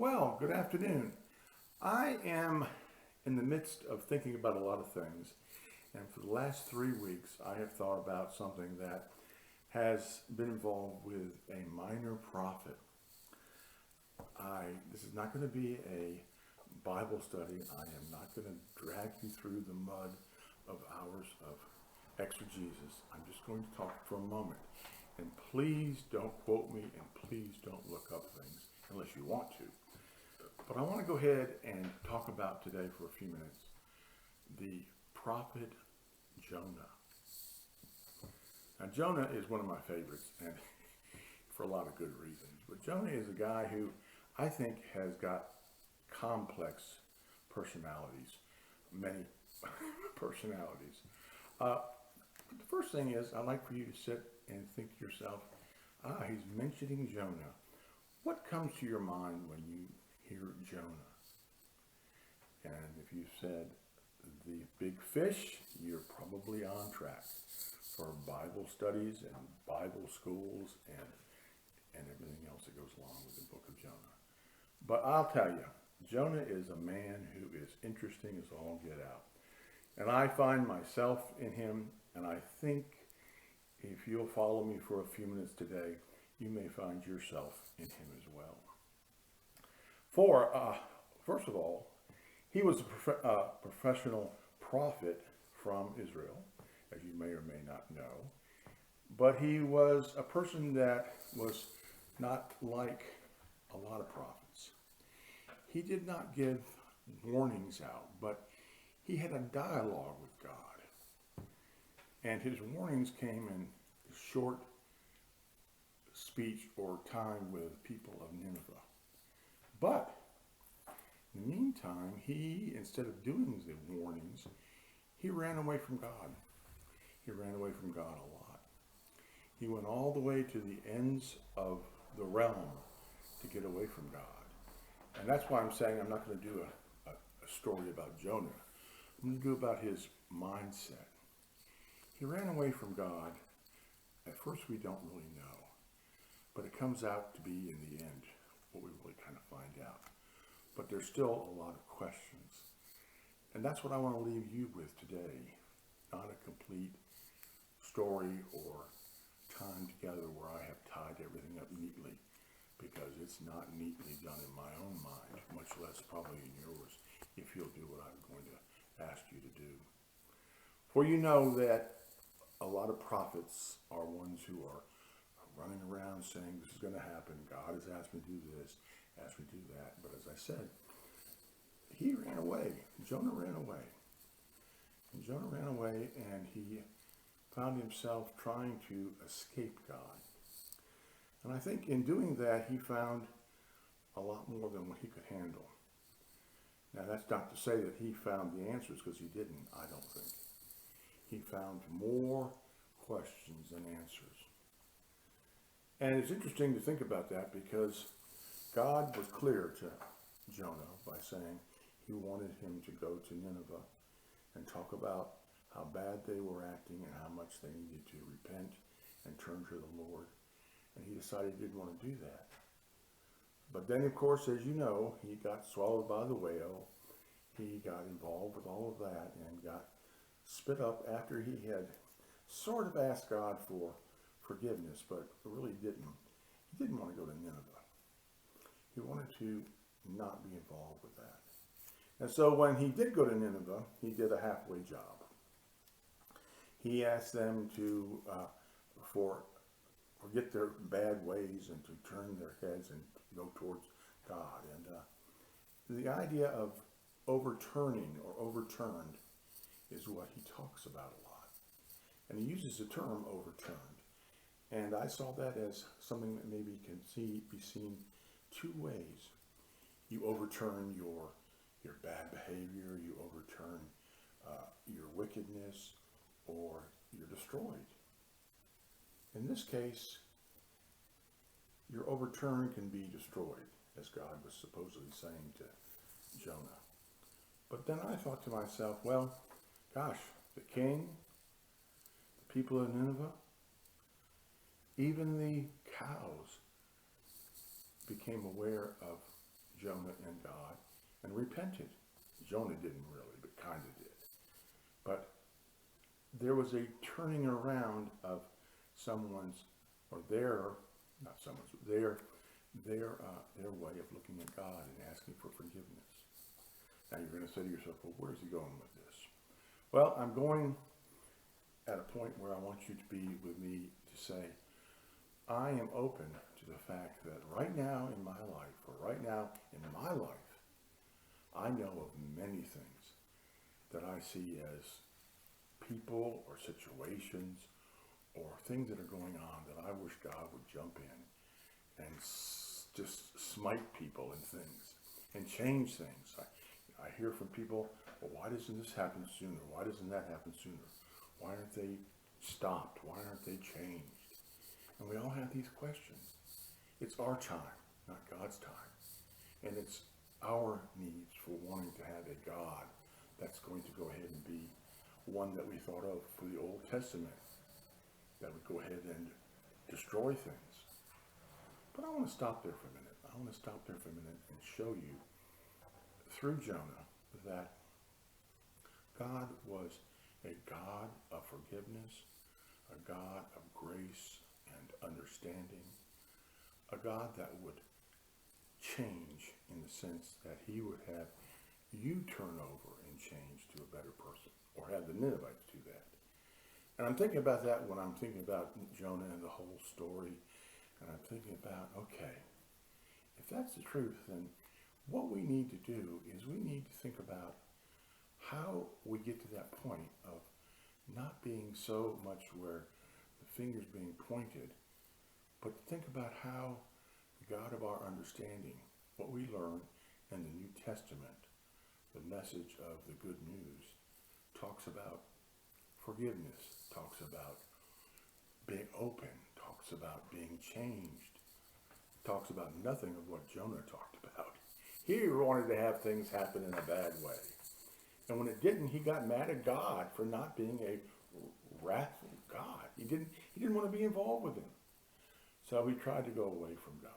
Well, good afternoon. I am in the midst of thinking about a lot of things, and for the last 3 weeks, I have thought about something that has been involved with a minor prophet. This is not going to be a Bible study. I am not going to drag you through the mud of hours of exegesis. I'm just going to talk for a moment. And please don't quote me, and please don't look up things unless you want to. But I want to go ahead and talk about today for a few minutes the prophet Jonah. Now, Jonah is one of my favorites, and for a lot of good reasons. But Jonah is a guy who I think has got complex personalities, many personalities. The first thing is, I'd like for you to sit and think to yourself, he's mentioning Jonah. What comes to your mind when you hear Jonah? And if you said the big fish, you're probably on track for Bible studies and Bible schools and everything else that goes along with the book of Jonah. But I'll tell you, Jonah is a man who is interesting as all get out. And I find myself in him, and I think if you'll follow me for a few minutes today, you may find yourself in him as well. First of all, he was a professional prophet from Israel, as you may or may not know. But he was a person that was not like a lot of prophets. He did not give warnings out, but he had a dialogue with God. And his warnings came in short speech or time with people of Nineveh. But in the meantime, he, instead of doing the warnings, he ran away from God. He ran away from God a lot. He went all the way to the ends of the realm to get away from God. And that's why I'm saying I'm not going to do a story about Jonah. I'm going to do about his mindset. He ran away from God. At first we don't really know. But it comes out to be, in the end, what we really kind of find out. But there's still a lot of questions. And that's what I want to leave you with today. Not a complete story or time together where I have tied everything up neatly, because it's not neatly done in my own mind, much less probably in yours, if you'll do what I'm going to ask you to do. For you know that a lot of prophets are ones who are running around saying this is going to happen, God has asked me to do this, asked me to do that. But as I said, he ran away. Jonah ran away. And Jonah ran away, and he found himself trying to escape God. And I think in doing that, he found a lot more than what he could handle. Now, that's not to say that he found the answers, because he didn't, I don't think. He found more questions than answers. And it's interesting to think about that, because God was clear to Jonah by saying he wanted him to go to Nineveh and talk about how bad they were acting and how much they needed to repent and turn to the Lord. And he decided he didn't want to do that. But then, of course, as you know, he got swallowed by the whale. He got involved with all of that and got spit up after he had sort of asked God for forgiveness, but really didn't. He didn't want to go to Nineveh. He wanted to not be involved with that. And so when he did go to Nineveh, he did a halfway job. He asked them to forget their bad ways and to turn their heads and go towards God. And the idea of overturning or overturned is what he talks about a lot. And he uses the term overturned. And I saw that as something that maybe can be seen two ways. You overturn your bad behavior, you overturn your wickedness, or you're destroyed. In this case, your overturn can be destroyed, as God was supposedly saying to Jonah. But then I thought to myself, well, gosh, the king, the people of Nineveh, even the cows became aware of Jonah and God and repented. Jonah didn't really, but kind of did. But there was a turning around of someone's, or their, not someone's, their way of looking at God and asking for forgiveness. Now you're going to say to yourself, well, where's he going with this? Well, I'm going at a point where I want you to be with me to say, I am open to the fact that right now in my life, or right now in my life, I know of many things that I see as people or situations or things that are going on that I wish God would jump in and just smite people and things and change things. I hear from people, well, why doesn't this happen sooner? Why doesn't that happen sooner? Why aren't they stopped? Why aren't they changed? And we all have these questions. It's our time, not God's time. And it's our needs for wanting to have a God that's going to go ahead and be one that we thought of for the Old Testament, that would go ahead and destroy things. But I want to stop there for a minute. I want to stop there for a minute and show you through Jonah that God was a God of forgiveness, a God of grace and understanding, a God that would change in the sense that he would have you turn over and change to a better person, or have the Ninevites do that. And I'm thinking about that when I'm thinking about Jonah and the whole story, and I'm thinking about, okay, if that's the truth, then what we need to do is we need to think about how we get to that point of not being so much where the finger's being pointed, but think about how the God of our understanding, what we learn in the New Testament, the message of the good news, talks about forgiveness, talks about being open, talks about being changed, talks about nothing of what Jonah talked about. He wanted to have things happen in a bad way. And when it didn't, he got mad at God for not being a wrathful God. He didn't want to be involved with him. So he tried to go away from God.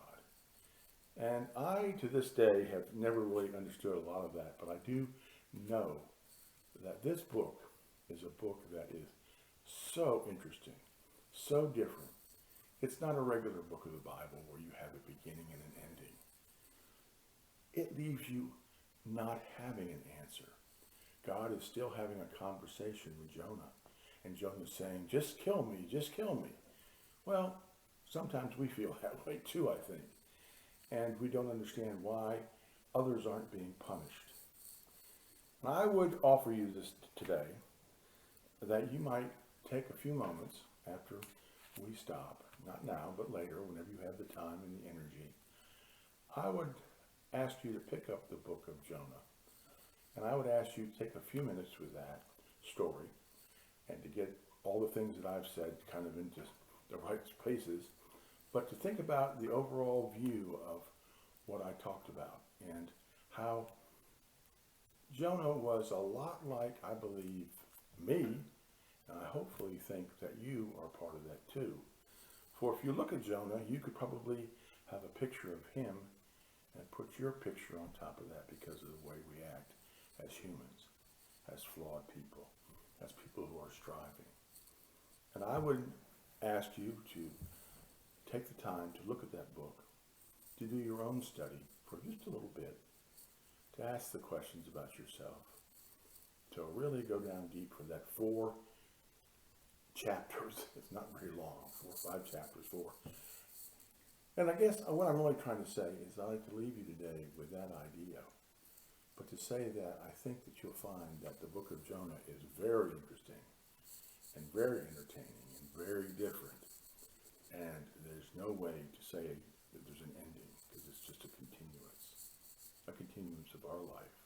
And I, to this day, have never really understood a lot of that, but I do know that this book is a book that is so interesting, so different. It's not a regular book of the Bible where you have a beginning and an ending. It leaves you not having an answer. God is still having a conversation with Jonah, and Jonah's saying, just kill me, just kill me. Well, sometimes we feel that way too, I think. And we don't understand why others aren't being punished. I would offer you this today, that you might take a few moments after we stop, not now, but later, whenever you have the time and the energy. I would ask you to pick up the book of Jonah. And I would ask you to take a few minutes with that story and to get all the things that I've said kind of into the right places, but to think about the overall view of what I talked about and how Jonah was a lot like, I believe, me, and I hopefully think that you are part of that too. For if you look at Jonah, you could probably have a picture of him and put your picture on top of that because of the way we act as humans, as flawed people, as people who are striving. And I would ask you to take the time to look at that book, to do your own study for just a little bit, to ask the questions about yourself, to really go down deep for that 4 chapters. It's not very long, 4 or 5 chapters, 4. And I guess what I'm really trying to say is I'd like to leave you today with that idea, but to say that I think that you'll find that the book of Jonah is very interesting and very entertaining and very different. And there's no way to say that there's an ending, because it's just a continuance of our life.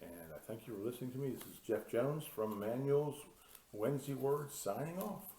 And I thank you for listening to me. This is Jeff Jones from Emmanuel's Wednesday Word, signing off.